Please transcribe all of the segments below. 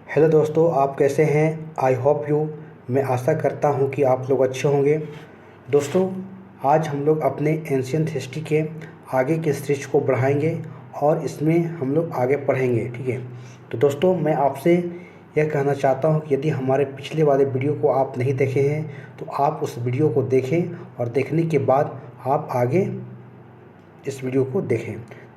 Hello दोस्तों, आप कैसे हैं? I hope you. मैं आशा करता हूं कि आप लोग अच्छे होंगे। दोस्तों, आज हम लोग अपने एंशियंट हिस्ट्री के आगे के सीरीज को बढ़ाएंगे और इसमें हम लोग आगे पढ़ेंगे, ठीक है। तो दोस्तों, मैं आपसे यह कहना चाहता हूं कि यदि हमारे पिछले वाले वीडियो को आप नहीं देखे हैं तो आप उस वीडियो को देखें और देखने के बाद आप आगे इस वीडियो को देखें,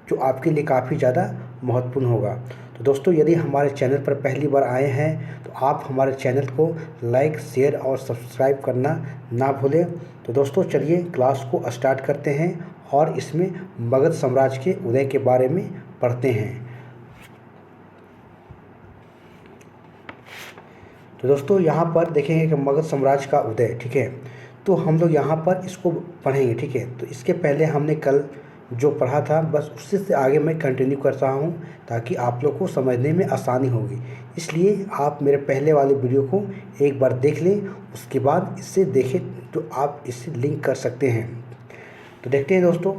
जो आपके लिए काफ़ी ज़्यादा महत्वपूर्ण होगा। तो दोस्तों, यदि हमारे चैनल पर पहली बार आए हैं तो आप हमारे चैनल को लाइक, शेयर और सब्सक्राइब करना ना भूलें। तो दोस्तों, चलिए क्लास को स्टार्ट करते हैं और इसमें मगध साम्राज्य के उदय के बारे में पढ़ते हैं। तो दोस्तों, यहाँ पर देखेंगे कि मगध साम्राज्य का उदय, ठीक है। तो हम लोग यहाँ पर इसको पढ़ेंगे, ठीक है। तो इसके पहले हमने कल जो पढ़ा था बस उससे से आगे मैं कंटिन्यू कर रहा हूँ ताकि आप लोग को समझने में आसानी होगी। इसलिए आप मेरे पहले वाले वीडियो को एक बार देख लें, उसके बाद इससे देखें तो आप इससे लिंक कर सकते हैं। तो देखते हैं दोस्तों,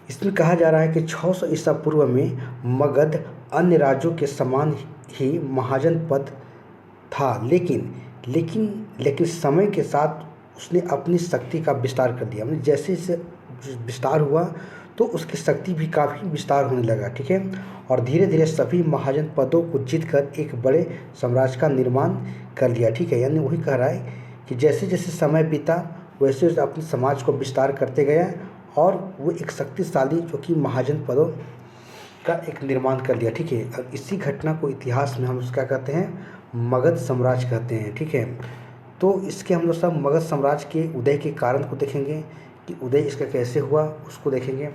इसमें कहा जा रहा है कि 600 ईसा पूर्व में मगध अन्य राज्यों के समान ही महाजन पद था, लेकिन समय के साथ उसने अपनी शक्ति का विस्तार कर दिया। मतलब जैसे जैसे विस्तार हुआ तो उसकी शक्ति भी काफ़ी विस्तार होने लगा, ठीक है। और धीरे धीरे सभी महाजन पदों को जीतकर एक बड़े साम्राज्य का निर्माण कर लिया, ठीक है। यानी वही कह रहा है कि जैसे जैसे समय बीता वैसे वैसे अपने समाज को विस्तार करते गया और वो एक शक्तिशाली जो कि महाजन पदों का एक निर्माण कर लिया, ठीक है। और इसी घटना को इतिहास में हम क्या कहते हैं? मगध साम्राज्य कहते हैं, ठीक है। तो इसके हम लोग सब मगध साम्राज्य के उदय के कारण को देखेंगे कि उदय इसका कैसे हुआ, उसको देखेंगे।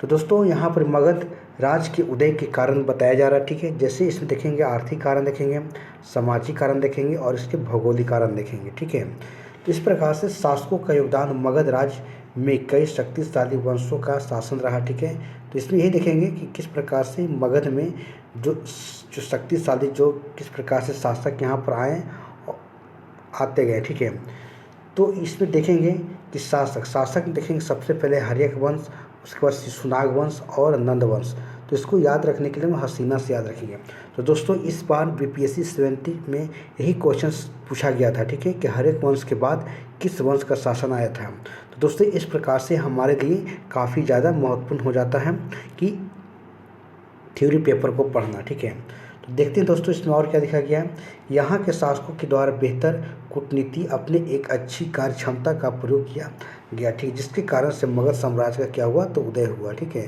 तो दोस्तों, यहाँ पर मगध राज के उदय के कारण बताया जा रहा है, ठीक है। जैसे इसमें देखेंगे आर्थिक कारण देखेंगे, सामाजिक कारण देखेंगे और इसके भौगोलिक कारण देखेंगे, ठीक है। तो इस प्रकार से शासकों का योगदान मगध राज में कई शक्तिशाली वंशों का शासन रहा, ठीक है। तो इसमें यही देखेंगे कि किस प्रकार से मगध में जो शक्तिशाली जो किस प्रकार से शासक यहाँ पर आते गए, ठीक है। तो इसमें देखेंगे कि शासक देखेंगे सबसे पहले हर्यक वंश, उसके बाद शिशुनाग वंश और नंद वंश। तो इसको याद रखने के लिए हम हसीना से याद रखेंगे। तो दोस्तों, इस बार बीपीएससी 70 में यही क्वेश्चन पूछा गया था, ठीक है, कि हर्यक वंश के बाद किस वंश का शासन आया था। तो दोस्तों, इस प्रकार से हमारे लिए काफ़ी ज़्यादा महत्वपूर्ण हो जाता है कि थ्योरी पेपर को पढ़ना, ठीक है। तो देखते हैं दोस्तों, इसमें और क्या लिखा गया है। यहाँ के शासकों के द्वारा बेहतर कूटनीति अपने एक अच्छी कार्य क्षमता का प्रयोग किया गया, ठीक, जिसके कारण से मगध साम्राज्य का क्या हुआ? तो उदय हुआ, ठीक है।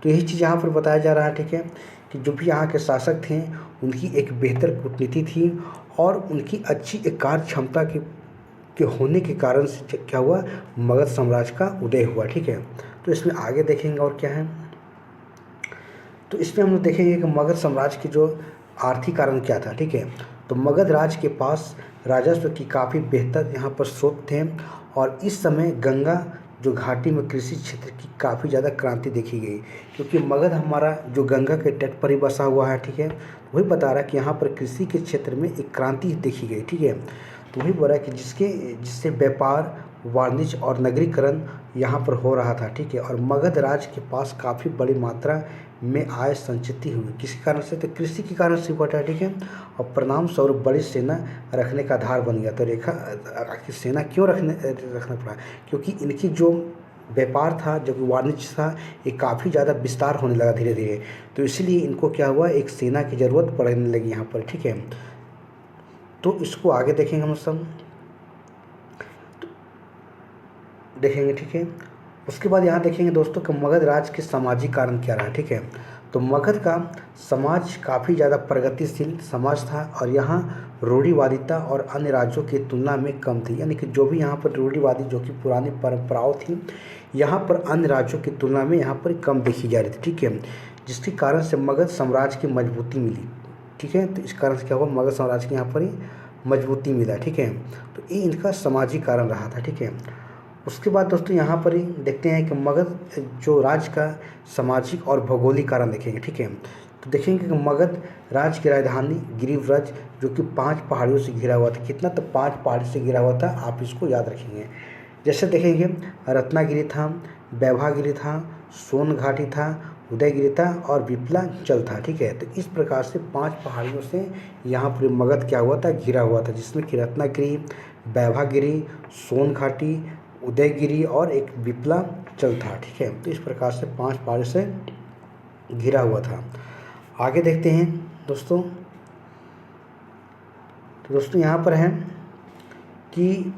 तो यही चीज़ यहाँ पर बताया जा रहा है, ठीक है, कि जो भी यहाँ के शासक थे उनकी एक बेहतर कूटनीति थी और उनकी अच्छी एक कार्य क्षमता के होने के कारण से क्या हुआ? मगध साम्राज्य का उदय हुआ, ठीक है। तो इसमें आगे देखेंगे और क्या है। तो इसमें हम लोग देखेंगे कि मगध साम्राज्य के जो आर्थिक कारण क्या था, ठीक है। तो मगध राज के पास राजस्व की काफ़ी बेहतर यहाँ पर स्रोत थे और इस समय गंगा जो घाटी में कृषि क्षेत्र की काफ़ी ज़्यादा क्रांति देखी गई, क्योंकि मगध हमारा जो गंगा के तट पर ही बसा हुआ है, ठीक है। वही बता रहा है कि यहाँ पर कृषि के क्षेत्र में एक क्रांति देखी गई, ठीक है। तो वही बोल रहा है कि जिससे व्यापार, वाणिज्य और नगरीकरण यहाँ पर हो रहा था, ठीक है। और मगध राज के पास काफ़ी बड़ी मात्रा में आय संचित हुई, किसी कारण से? तो कृषि के कारण से हुआ था, ठीक है। और परिणाम स्वरूप बड़ी सेना रखने का आधार बन गया। तो आखिर सेना क्यों रखना पड़ा? क्योंकि इनकी जो व्यापार था, जो वाणिज्य था, ये काफ़ी ज़्यादा विस्तार होने लगा धीरे धीरे। तो इसीलिए इनको क्या हुआ? एक सेना की ज़रूरत पड़ने लगी यहाँ पर, ठीक है। तो इसको आगे देखेंगे हम सब, देखेंगे, ठीक है। उसके बाद यहाँ देखेंगे दोस्तों कि मगध राज के सामाजिक कारण क्या रहा, ठीक है। तो मगध का समाज काफ़ी ज़्यादा प्रगतिशील समाज था और यहाँ रूढ़िवादिता और अन्य राज्यों की तुलना में कम थी। यानी कि जो भी यहाँ पर रूढ़िवादी जो कि पुरानी परंपराओं थी, यहाँ पर अन्य राज्यों की तुलना में यहाँ पर कम देखी जा रही थी, ठीक है। जिसके कारण से मगध साम्राज्य की मजबूती मिली, ठीक है। तो इस कारण से क्या हुआ? मगध साम्राज्य की यहाँ पर ही मजबूती मिला, ठीक है। तो ये इनका सामाजिक कारण रहा था, ठीक है। उसके बाद दोस्तों यहाँ पर ही देखते हैं कि मगध जो राज्य का सामाजिक और भौगोलिक कारण देखेंगे, ठीक है। तो देखेंगे कि मगध राज्य की राजधानी गिरिव्रज जो कि 5 पहाड़ियों से घिरा हुआ था। कितना? तो 5 पहाड़ी से घिरा हुआ था, आप इसको याद रखेंगे। जैसे देखेंगे रत्नागिरी था, वैभागिरी था, सोन घाटी था, उदयगिरि था और विप्लाचल था। ठीक है, तो इस प्रकार से 5 पहाड़ियों से यहाँ पर मगध क्या हुआ था, घिरा हुआ था, जिसमें कि रत्नागिरी, वैभागिरी, सोन घाटी, उदयगिरी और एक विप्लाचल था। ठीक है, तो इस प्रकार से 5 पहाड़ियों से घिरा हुआ था। आगे देखते हैं दोस्तों। तो दोस्तों यहाँ पर है कि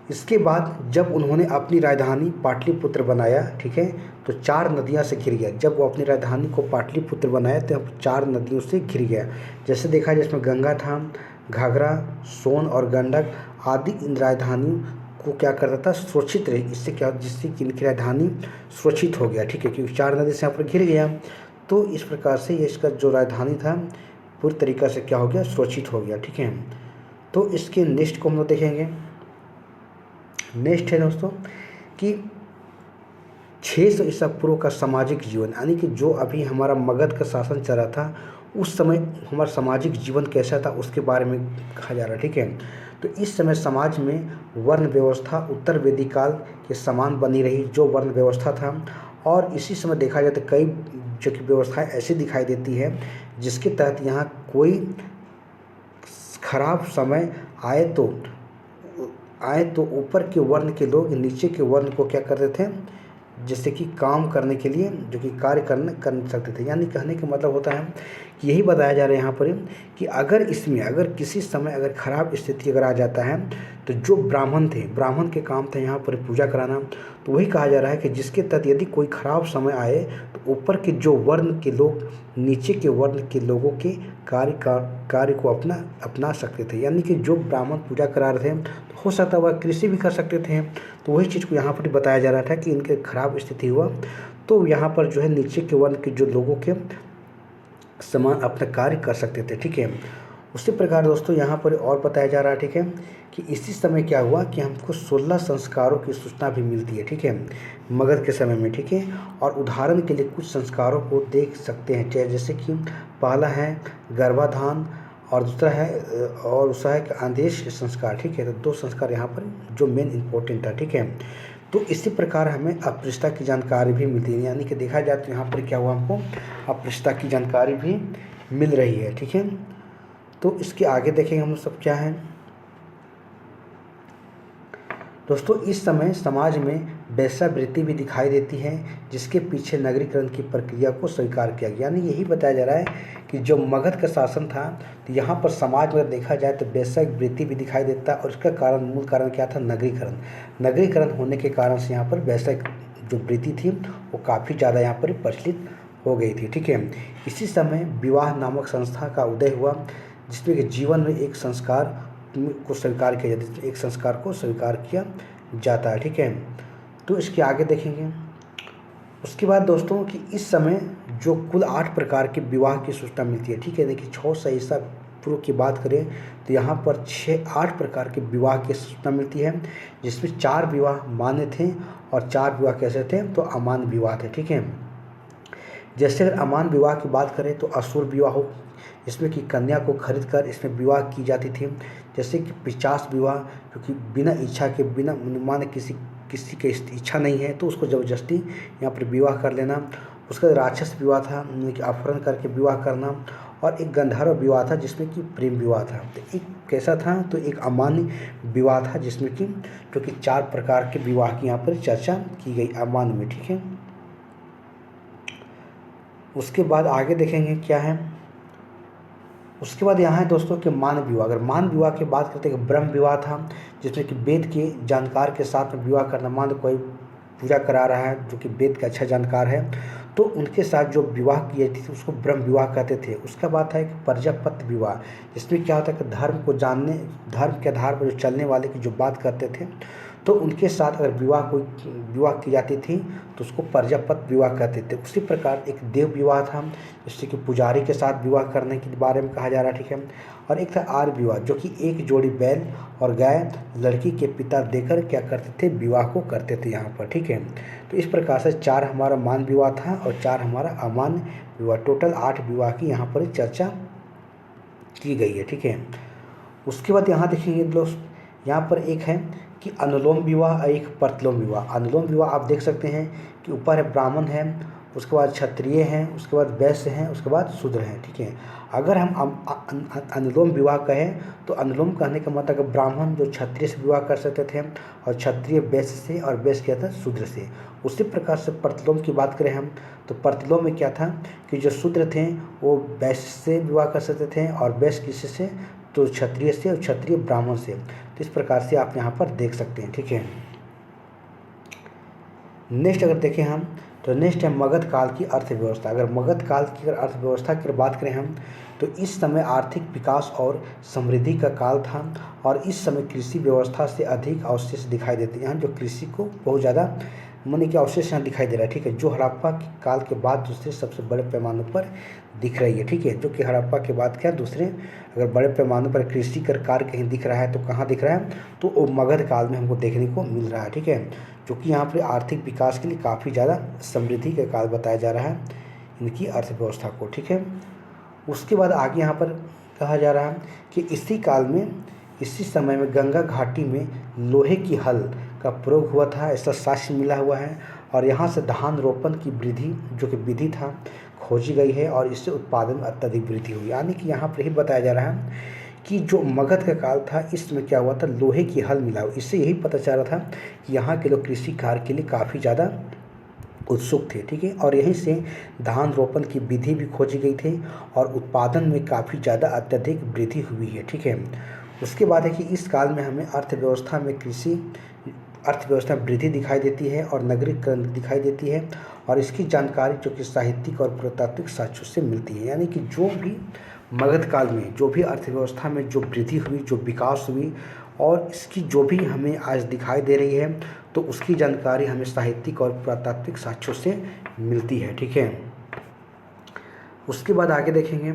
इसके बाद जब उन्होंने अपनी राजधानी पाटलिपुत्र बनाया, ठीक है, तो 4 नदियाँ से घिर गया। जब वो अपनी राजधानी को पाटलिपुत्र बनाया तो 4 नदियों से घिर गया। जैसे देखा जाए इसमें गंगा था, घाघरा, सोन और गंडक आदि इन राजधानियों को क्या करता था, सुरक्षित रही। इससे क्या, जिससे कि इनकी राजधानी सुरक्षित हो गया। ठीक है, क्योंकि 4 नदी से यहाँ पर घिर गया, तो इस प्रकार से इसका जो राजधानी था पूरी तरीक़ा से क्या हो गया, सुरक्षित हो गया। ठीक है, तो इसके नेक्स्ट को हम लोग देखेंगे। नेक्स्ट है दोस्तों कि 600 ईसा पूर्व का सामाजिक जीवन, यानी कि जो अभी हमारा मगध का शासन चल रहा था उस समय हमारा सामाजिक जीवन कैसा था उसके बारे में कहा जा रहा है। ठीक है, तो इस समय समाज में वर्ण व्यवस्था उत्तर वैदिक काल के समान बनी रही, जो वर्ण व्यवस्था था। और इसी समय देखा जाए तो कई जो कि व्यवस्थाएं ऐसी दिखाई देती है जिसके तहत यहाँ कोई खराब समय आए तो ऊपर के वर्ण के लोग नीचे के वर्ण को क्या करते थे, जैसे कि काम करने के लिए जो कि कार्य कर सकते थे। यानी कहने का मतलब होता है कि यही बताया जा रहा है यहाँ पर कि अगर किसी समय अगर खराब स्थिति अगर आ जाता है तो जो ब्राह्मण के काम था यहाँ पर पूजा कराना। तो वही कहा जा रहा है कि जिसके तहत यदि कोई खराब समय आए तो ऊपर के जो वर्ण के लोग नीचे के वर्ण के लोगों के कार्य को अपना सकते थे। यानी कि जो ब्राह्मण पूजा करा रहे थे तो हो सकता वह कृषि भी कर सकते थे। तो वही चीज़ को यहाँ पर बताया जा रहा था कि इनके खराब स्थिति हुआ तो यहाँ पर जो है नीचे के वर्ण के जो लोगों के समान अपना कार्य कर सकते थे। ठीक है, उसी प्रकार दोस्तों यहाँ पर और बताया जा रहा है। ठीक है, कि इसी समय क्या हुआ कि हमको 16 संस्कारों की सूचना भी मिलती है। ठीक है, मगध के समय में। ठीक है, और उदाहरण के लिए कुछ संस्कारों को देख सकते हैं, जैसे कि पहला है गर्भाधान और दूसरा है कि आदेश संस्कार। ठीक है, तो 2 संस्कार यहाँ पर जो मेन इम्पोर्टेंट है। ठीक है, तो इसी प्रकार हमें अपृष्ठा की जानकारी भी मिलती है। यानी कि देखा जाए तो यहाँ पर क्या हुआ, हमको अपृष्ठा की जानकारी भी मिल रही है। ठीक है, तो इसके आगे देखेंगे हम सब क्या है दोस्तों। इस समय समाज में वेश्यावृत्ति भी दिखाई देती है जिसके पीछे नगरीकरण की प्रक्रिया को स्वीकार किया गया। यानी यही बताया जा रहा है कि जो मगध का शासन था तो यहाँ पर समाज में देखा जाए तो वेश्यावृत्ति भी दिखाई देता है और इसका मूल कारण क्या था, नगरीकरण होने के कारण से यहाँ पर वैश्य जो वृत्ति थी वो काफ़ी ज़्यादा यहाँ पर प्रचलित हो गई थी। ठीक है, इसी समय विवाह नामक संस्था का उदय हुआ जिसमें कि जीवन में एक संस्कार को स्वीकार किया जाता है। ठीक है, तो इसके आगे देखेंगे। उसके बाद दोस्तों कि इस समय जो कुल 8 प्रकार के विवाह की सूचना मिलती है। ठीक है, देखिए 600 ईसा पूर्व की बात करें तो यहाँ पर 8 प्रकार के विवाह की सूचना मिलती है जिसमें 4 विवाह मान्य थे और 4 विवाह कैसे थे, तो अमान्य विवाह थे। ठीक है, जैसे अगर अमान्य विवाह की बात करें तो असुर विवाह हो, इसमें कि कन्या को खरीद कर इसमें विवाह की जाती थी। जैसे कि 50 विवाह, क्योंकि बिना इच्छा के, बिना मान किसी की इच्छा नहीं है तो उसको ज़बरदस्ती यहाँ पर विवाह कर लेना। उसका राक्षस विवाह था, कि अपहरण करके विवाह करना। और एक गंधर्व विवाह था जिसमें कि प्रेम विवाह था। तो एक कैसा था, तो एक अमान्य विवाह था जिसमें कि जो कि 4 प्रकार के विवाह की यहाँ पर चर्चा की गई अमान्य में। ठीक है, उसके बाद आगे देखेंगे क्या है। उसके बाद यहाँ है दोस्तों कि मान विवाह। अगर मान विवाह की बात करते हैं, ब्रह्म विवाह था जिसमें कि वेद के जानकार के साथ में विवाह करना। मान कोई पूजा करा रहा है जो कि वेद का अच्छा जानकार है तो उनके साथ जो विवाह किए थे उसको ब्रह्म विवाह कहते थे। उसका बात है कि प्रजापत्य विवाह, जिसमें क्या होता है कि धर्म के आधार पर जो चलने वाले की जो बात करते थे तो उनके साथ अगर विवाह की जाती थी तो उसको प्रजापत्य विवाह कहते थे। उसी प्रकार एक देव विवाह था जिससे कि पुजारी के साथ विवाह करने के बारे में कहा जा रहा है। ठीक है, और एक था आर्य विवाह जो कि एक जोड़ी बैल और गाय लड़की के पिता देकर क्या करते थे, विवाह को करते थे यहाँ पर। ठीक है, तो इस प्रकार से 4 हमारा मान विवाह था और 4 हमारा अमान्य विवाह, टोटल 8 विवाह की यहाँ पर चर्चा की गई है। ठीक है, उसके बाद यहाँ देखेंगे दोस्त, यहाँ पर एक है कि अनुलोम विवाह और एक प्रतिलोम विवाह। अनुलोम विवाह आप देख सकते हैं कि ऊपर है ब्राह्मण है उसके बाद क्षत्रिय हैं, उसके बाद वैश्य हैं, उसके बाद शूद्र हैं। ठीक है, अगर हम अनुलोम विवाह कहें तो अनुलोम कहने का मतलब ब्राह्मण जो क्षत्रिय से विवाह कर सकते थे और क्षत्रिय वैश्य से और वैश्य क्या था शूद्र से। उसी प्रकार से प्रतिलोम की बात करें हम तो प्रतिलोम में क्या था कि जो शूद्र थे वो वैश्य से विवाह कर सकते थे और वैश्य किसी से तो क्षत्रिय से और क्षत्रिय ब्राह्मण से। तो इस प्रकार से आप यहाँ पर देख सकते हैं। ठीक है, नेक्स्ट अगर देखें हम तो नेक्स्ट है मगध काल की अर्थव्यवस्था। अगर मगध काल की अगर अर्थव्यवस्था की बात करें हम तो इस समय आर्थिक विकास और समृद्धि का काल था और इस समय कृषि व्यवस्था से अधिक अवशेष दिखाई देते हैं। यहाँ जो कृषि को बहुत ज़्यादा माने कि अवशेष यहाँ दिखाई दे रहा है। ठीक है, जो हड़प्पा काल के बाद दूसरे सबसे बड़े पैमाने पर दिख रही है। ठीक है, जो कि हड़प्पा के बाद क्या दूसरे अगर बड़े पैमाने पर कृषि कर कार्य कहीं दिख रहा है तो कहाँ दिख रहा है तो वो मगध काल में हमको देखने को मिल रहा है। ठीक है, जो कि यहाँ पर आर्थिक विकास के लिए काफ़ी ज़्यादा समृद्धि का काल बताया जा रहा है इनकी अर्थव्यवस्था को। ठीक है, उसके बाद आगे यहाँ पर कहा जा रहा है कि इसी काल में इसी समय में गंगा घाटी में लोहे की हल का प्रयोग हुआ था, ऐसा साक्ष्य मिला हुआ है। और यहाँ से धान रोपण की वृद्धि जो कि विधि था खोजी गई है और इससे उत्पादन में अत्यधिक वृद्धि हुई। यानी कि यहाँ पर ही बताया जा रहा है कि जो मगध का काल था इसमें क्या हुआ था लोहे की हल मिला हुआ। इससे यही पता चल रहा था कि यहाँ के लोग कृषि कार्य के लिए काफ़ी ज़्यादा उत्सुक थे। ठीक है, और यहीं से धान रोपण की विधि भी खोजी गई थी और उत्पादन में काफ़ी ज़्यादा अत्यधिक वृद्धि हुई है। ठीक है, उसके बाद है कि इस काल में हमें अर्थव्यवस्था में अर्थव्यवस्था वृद्धि दिखाई देती है और नगरीकरण दिखाई देती है और इसकी जानकारी जो कि साहित्यिक और पुरातात्विक साक्ष्यों से मिलती है। यानी कि जो भी मगध काल में जो भी अर्थव्यवस्था में जो वृद्धि हुई, जो विकास हुई और इसकी जो भी हमें आज दिखाई दे रही है तो उसकी जानकारी हमें साहित्यिक और पुरातात्विक साक्ष्यों से मिलती है। ठीक है, उसके बाद आगे देखेंगे,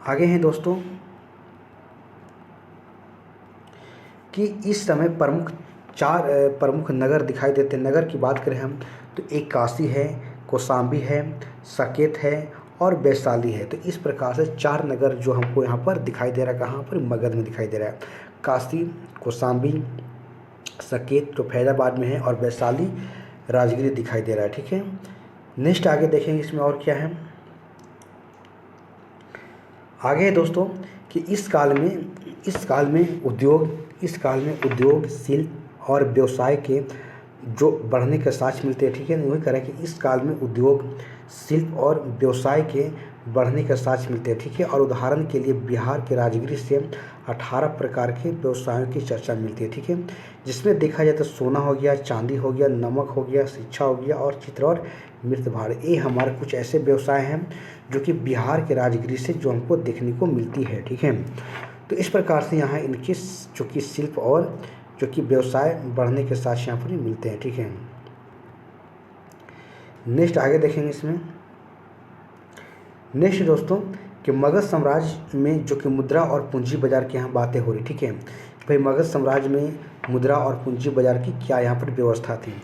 आगे हैं दोस्तों कि इस समय चार प्रमुख नगर दिखाई देते हैं। नगर की बात करें हम तो एक काशी है, कौशाम्बी है, साकेत है और वैशाली है। तो इस प्रकार से चार नगर जो हमको यहाँ पर दिखाई दे रहा है, कहाँ पर मगध में दिखाई दे रहा है। काशी, कौशाम्बी, साकेत जो फैजाबाद में है और वैशाली राजगीर दिखाई दे रहा है। ठीक है, नेक्स्ट आगे देखेंगे इसमें और क्या है। आगे है दोस्तों कि इस काल में उद्योग शिल्प और व्यवसाय के जो बढ़ने के साक्ष्य मिलते हैं। ठीक है, वही करें कि इस काल में उद्योग शिल्प और व्यवसाय के बढ़ने के साक्ष्य मिलते हैं। ठीक है, और उदाहरण के लिए बिहार के राजगीर से 18 प्रकार के व्यवसायों की चर्चा मिलती है। ठीक है, जिसमें देखा जाए तो सोना हो गया, चांदी हो गया, नमक हो गया, शिक्षा हो गया और चित्र और मृत भाड़। ये हमारे कुछ ऐसे व्यवसाय हैं जो कि बिहार के राजगीर से जो हमको देखने को मिलती है। ठीक है, तो इस प्रकार से यहाँ इनके जो कि शिल्प और जो कि व्यवसाय बढ़ने के साथ यहाँ पर मिलते हैं। ठीक है, नेक्स्ट आगे देखेंगे इसमें। नेक्स्ट दोस्तों कि मगध साम्राज्य में जो कि मुद्रा और पूंजी बाजार की यहाँ बातें हो रही। ठीक है, भाई मगध साम्राज्य में मुद्रा और पूंजी बाजार की क्या यहाँ पर व्यवस्था थी।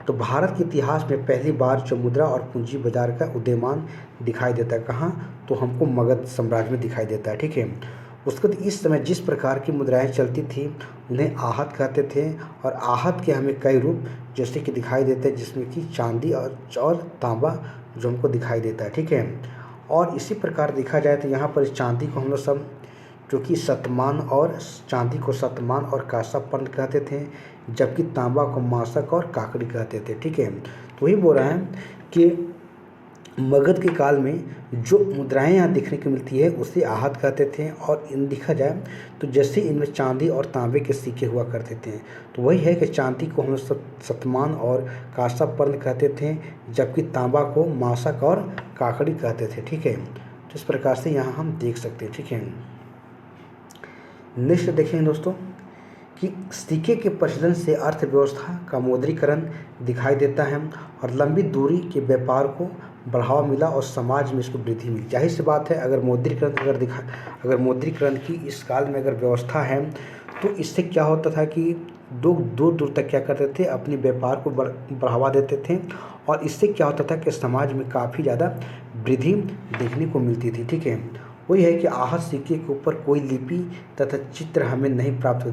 तो भारत के इतिहास में पहली बार जो मुद्रा और पूंजी बाजार का उदयमान दिखाई देता है, कहाँ तो हमको मगध साम्राज्य में दिखाई देता है। ठीक है, उसके बाद इस समय जिस प्रकार की मुद्राएं चलती थी उन्हें आहत कहते थे और आहत के हमें कई रूप जैसे कि दिखाई देते हैं, जिसमें कि चांदी और तांबा जो हमको दिखाई देता है। ठीक है, और इसी प्रकार देखा जाए तो यहाँ पर चांदी को हम लोग सब जो कि शतमान और चांदी को शतमान और कांसापर्ण कहते थे, जबकि तांबा को मासक और काकड़ी कहते थे। ठीक है, तो वही बोल रहे हैं कि मगध के काल में जो मुद्राएं यहाँ देखने को मिलती है उसे आहत कहते थे और इन देखा जाए तो जैसे इनमें चांदी और तांबे के सिक्के हुआ करते थे। तो वही है कि चांदी को हम शतमान और कांसापर्ण कहते थे, जबकि तांबा को मासक और काकड़ी कहते थे। ठीक है, तो इस प्रकार से यहाँ हम देख सकते हैं। ठीक है, नेक्स्ट देखेंगे दोस्तों कि सिक्के के प्रचलन से अर्थव्यवस्था का मौद्रीकरण दिखाई देता है और लंबी दूरी के व्यापार को बढ़ावा मिला और समाज में इसको वृद्धि मिली। जाहिर सी बात है अगर मौद्रीकरण की इस काल में अगर व्यवस्था है तो इससे क्या होता था कि लोग दूर दूर तक क्या करते थे अपने व्यापार को बढ़ावा देते थे और इससे क्या होता था कि समाज में काफ़ी ज़्यादा वृद्धि देखने को मिलती थी। ठीक है, वही है कि आहत सिक्के के ऊपर कोई लिपि तथा चित्र हमें नहीं प्राप्त हो।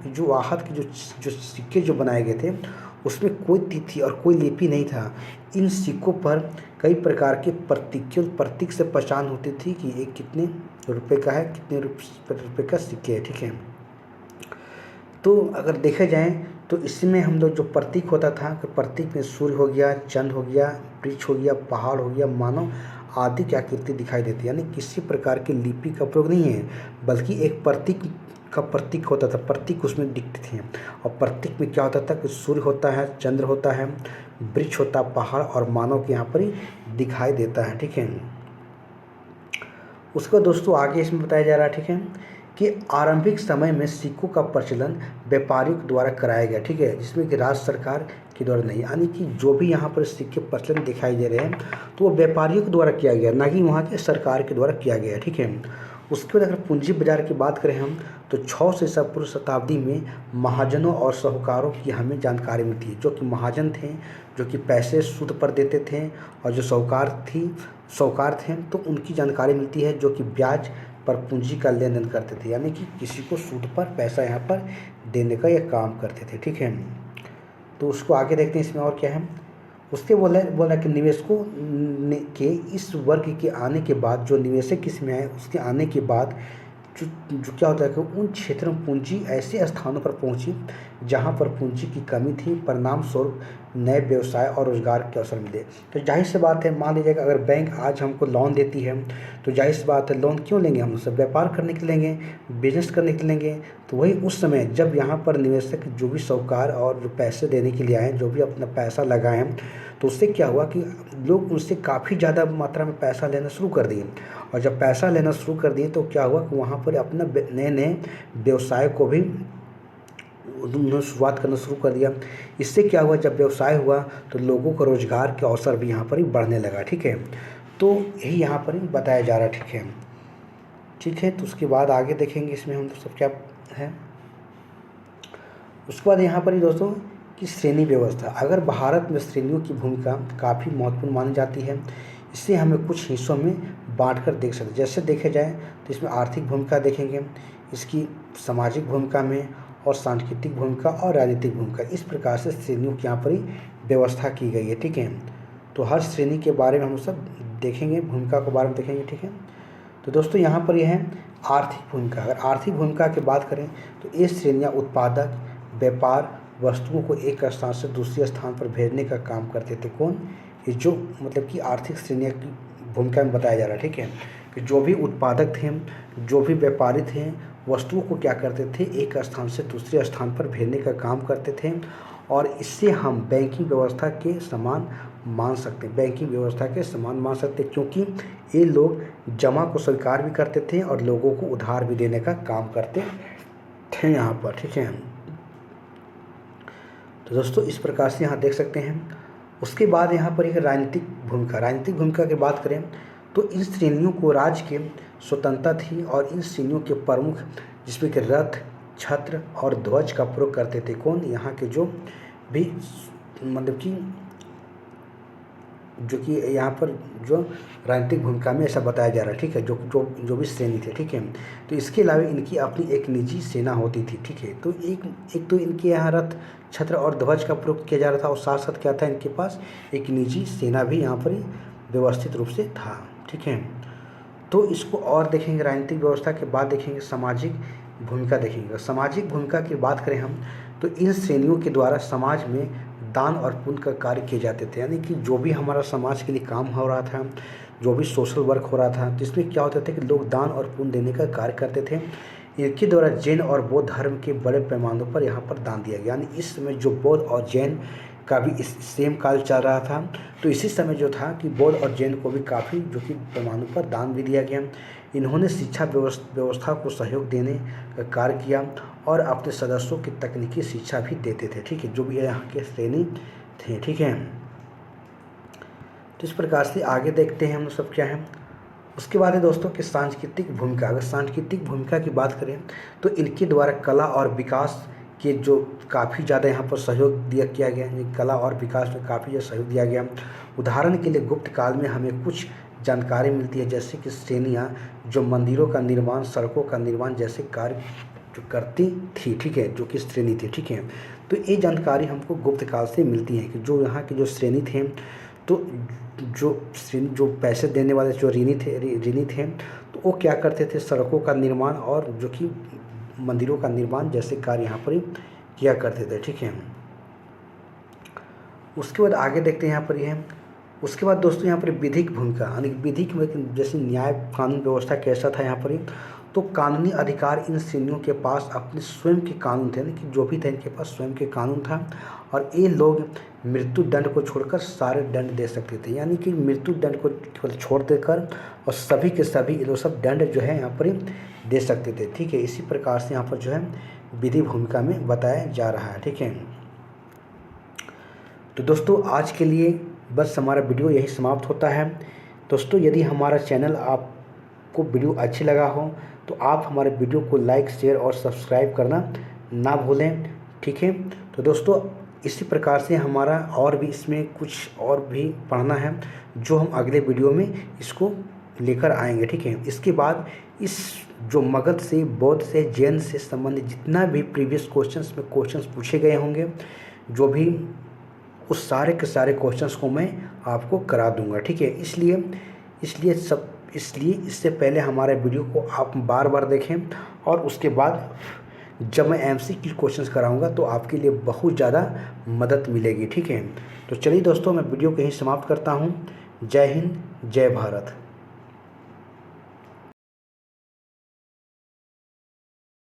जो आहत के जो सिक्के जो बनाए गए थे उसमें कोई तिथि और कोई लिपि नहीं था। इन सिक्कों पर कई प्रकार के प्रतीक से पहचान होती थी कि ये कितने रुपए का है, कितने रुपए का सिक्के है। ठीक है, तो अगर देखा जाए तो इसमें हम लोग जो प्रतीक होता था कि प्रतीक में सूर्य हो गया, चंद्र हो गया, वृक्ष हो गया, पहाड़ हो गया, मानव आदि की आकृति दिखाई देती है। यानी किसी प्रकार की लिपि का प्रयोग नहीं है, बल्कि एक प्रतीक होता था, प्रतीक उसमें दिखते थे। और प्रतीक में क्या होता था कि सूर्य होता है, चंद्र होता है, वृक्ष होता है, पहाड़ और मानव के यहाँ पर ही दिखाई देता है। ठीक है, उसका दोस्तों आगे इसमें बताया जा रहा है, ठीक है, कि आरंभिक समय में सिक्कों का प्रचलन व्यापारियों द्वारा कराया गया। ठीक है, जिसमें कि राज्य सरकार के द्वारा नहीं, यानी कि जो भी यहाँ पर सिक्के प्रचलन दिखाई दे रहे हैं तो वो व्यापारियों के द्वारा किया गया, ना कि वहाँ के सरकार के द्वारा किया गया। ठीक है, उसके बाद अगर पूंजी बाजार की बात करें हम तो 6 से ईसा पूर्व शताब्दी में महाजनों और साहूकारों की हमें जानकारी मिलती है। जो कि महाजन थे, जो कि पैसे सूद पर देते थे, और जो साहूकार थे तो उनकी जानकारी मिलती है, जो कि ब्याज पर पूंजी का लेन देन करते थे, यानी कि किसी को सूद पर पैसा यहाँ पर देने का यह काम करते थे। ठीक है, तो उसको आगे देखते हैं इसमें और क्या है। उसके बोला कि निवेशकों के इस वर्ग के आने के बाद, जो निवेशक इसमें आए उसके आने के बाद जो क्या होता है कि उन क्षेत्रों में पूंजी ऐसे स्थानों पर पहुंची जहां पर पूंजी की कमी थी, परिणाम स्वरूप नए व्यवसाय और रोजगार के अवसर मिले। तो जाहिर सी बात है, मान लीजिएगा अगर बैंक आज हमको लोन देती है तो जाहिर सी बात है लोन क्यों लेंगे, हम उससे व्यापार करने के लेंगे, बिजनेस करने के लेंगे। तो वही उस समय जब यहाँ पर निवेशक जो भी साहूकार और जो पैसे देने के लिए आए, जो भी अपना पैसा लगाए हैं, तो उससे क्या हुआ कि लोग उनसे काफ़ी ज़्यादा मात्रा में पैसा लेना शुरू कर दिए। और जब पैसा लेना शुरू कर दिए तो क्या हुआ कि वहाँ पर अपना नए नए व्यवसाय को भी उन्होंने शुरुआत करना शुरू कर दिया। इससे क्या हुआ, जब व्यवसाय हुआ तो लोगों को रोजगार के अवसर भी यहाँ पर ही बढ़ने लगा। ठीक है, तो यही यहाँ पर ही बताया जा रहा है। ठीक है, तो उसके बाद आगे देखेंगे इसमें हम सब क्या है। उसके बाद यहाँ पर ही दोस्तों कि श्रेणी व्यवस्था, अगर भारत में श्रेणियों की भूमिका काफ़ी महत्वपूर्ण मानी जाती है। इससे हमें कुछ हिस्सों में बांटकर देख सकते हैं। जैसे देखे जाए तो इसमें आर्थिक भूमिका देखेंगे, इसकी सामाजिक भूमिका में, और सांस्कृतिक भूमिका और राजनीतिक भूमिका, इस प्रकार से श्रेणियों की यहाँ पर ही व्यवस्था की गई है। ठीक है, तो हर श्रेणी के बारे में हम सब देखेंगे, भूमिका के बारे में देखेंगे। ठीक है, तो दोस्तों यहाँ पर यह है आर्थिक भूमिका। अगर आर्थिक भूमिका की बात करें तो ये श्रेणियाँ उत्पादक, व्यापार, वस्तुओं को एक स्थान से दूसरे स्थान पर भेजने का काम करते थे। कौन, ये जो मतलब कि आर्थिक श्रेणियों की भूमिका में बताया जा रहा है। ठीक है, कि जो भी उत्पादक थे, जो भी व्यापारी थे, वस्तुओं को क्या करते थे, एक स्थान से दूसरे स्थान पर भेजने का काम करते थे। और इससे हम बैंकिंग व्यवस्था के समान मान सकते हैं, बैंकिंग व्यवस्था के समान मान सकते हैं, क्योंकि ये लोग जमा को स्वीकार भी करते थे और लोगों को उधार भी देने का काम करते थे यहाँ पर। ठीक है, तो दोस्तों इस प्रकार से यहाँ देख सकते हैं। उसके बाद यहाँ पर एक राजनीतिक भूमिका की बात करें तो इन श्रेणियों को राज्य के स्वतंत्रता थी, और इन श्रेणियों के प्रमुख जिसमें कि रथ, छत्र और ध्वज का प्रयोग करते थे। कौन, यहाँ के जो भी मतलब कि जो कि यहाँ पर जो राजनीतिक भूमिका में ऐसा बताया जा रहा है। ठीक है, जो भी श्रेणी थे। ठीक है, तो इसके अलावा इनकी अपनी एक निजी सेना होती थी। ठीक है, तो एक तो इनके यहाँ रथ, छत्र और ध्वज का प्रयोग किया जा रहा था, और साथ साथ क्या था, इनके पास एक निजी सेना भी यहाँ पर व्यवस्थित रूप से था। ठीक है, तो इसको और देखेंगे। राजनीतिक व्यवस्था के बाद देखेंगे सामाजिक भूमिका देखेंगे। सामाजिक भूमिका की बात करें हम तो इन श्रेणियों के द्वारा समाज में दान और पुण्य का कार्य किए जाते थे। यानी कि जो भी हमारा समाज के लिए काम हो रहा था, जो भी सोशल वर्क हो रहा था, तो इसमें क्या होता था कि लोग दान और पुण्य देने का कार्य करते थे। इनके द्वारा जैन और बौद्ध धर्म के बड़े पैमानों पर यहाँ पर दान दिया गया। यानी इस समय जो बौद्ध और जैन का भी इस सेम काल चल रहा था, तो इसी समय जो था कि बौद्ध और जैन को भी काफ़ी जो कि पैमानों पर दान भी दिया गया। इन्होंने शिक्षा व्यवस्था को सहयोग देने का कार्य किया और अपने सदस्यों की तकनीकी शिक्षा भी देते थे। ठीक है, जो भी यहाँ के श्रेणी थे। ठीक है, तो इस प्रकार से आगे देखते हैं हम सब क्या है। उसके बाद है दोस्तों कि सांस्कृतिक भूमिका। अगर सांस्कृतिक भूमिका की बात करें तो इनके द्वारा कला और विकास के जो काफ़ी ज़्यादा यहाँ पर सहयोग किया गया, कला और विकास में काफ़ी ज़्यादा सहयोग दिया गया। उदाहरण के लिए गुप्त काल में हमें कुछ जानकारी मिलती है, जैसे कि श्रेणियाँ जो मंदिरों का निर्माण, सड़कों का निर्माण जैसे कार्य जो करती थी। ठीक है, जो कि श्रेणी थी। ठीक है, तो ये जानकारी हमको गुप्त काल से मिलती है कि जो यहाँ के जो श्रेणी थे तो जो पैसे देने वाले जो ऋणी थे तो वो क्या करते थे, सड़कों का निर्माण और जो कि मंदिरों का निर्माण जैसे कार्य यहाँ पर ही किया करते थे। ठीक है, उसके बाद आगे देखते हैं यहाँ पर यह उसके बाद दोस्तों यहाँ पर विधिक भूमिका, यानी विधिक में जैसे न्याय कानून व्यवस्था कैसा था यहाँ पर ही, तो कानूनी अधिकार इन श्रेणियों के पास अपने स्वयं के कानून थे, कि जो भी थे इनके पास स्वयं के कानून था और ये लोग मृत्यु दंड को छोड़कर सारे दंड दे सकते थे, यानी कि मृत्यु दंड को केवल छोड़ देकर और सभी के सभी ये लोग सब दंड जो है यहाँ पर ही दे सकते थे। ठीक है, इसी प्रकार से यहाँ पर जो है विधि भूमिका में बताया जा रहा है। ठीक है, तो दोस्तों आज के लिए बस हमारा वीडियो यही समाप्त होता है। दोस्तों यदि हमारा चैनल आपको वीडियो अच्छी लगा हो तो आप हमारे वीडियो को लाइक शेयर और सब्सक्राइब करना ना भूलें। ठीक है, तो दोस्तों इसी प्रकार से हमारा और भी इसमें कुछ और भी पढ़ना है जो हम अगले वीडियो में इसको लेकर आएंगे। ठीक है, इसके बाद इस जो मगध से, बौद्ध से, जैन से संबंधित जितना भी प्रीवियस क्वेश्चंस पूछे गए होंगे, जो भी उस सारे के सारे क्वेश्चंस को मैं आपको करा दूंगा। ठीक है, इसलिए इससे पहले हमारे वीडियो को आप बार बार देखें और उसके बाद जब मैं MCQ क्वेश्चंस कराऊंगा तो आपके लिए बहुत ज़्यादा मदद मिलेगी। ठीक है, तो चलिए दोस्तों मैं वीडियो को यहीं समाप्त करता हूं। जय हिंद, जय भारत।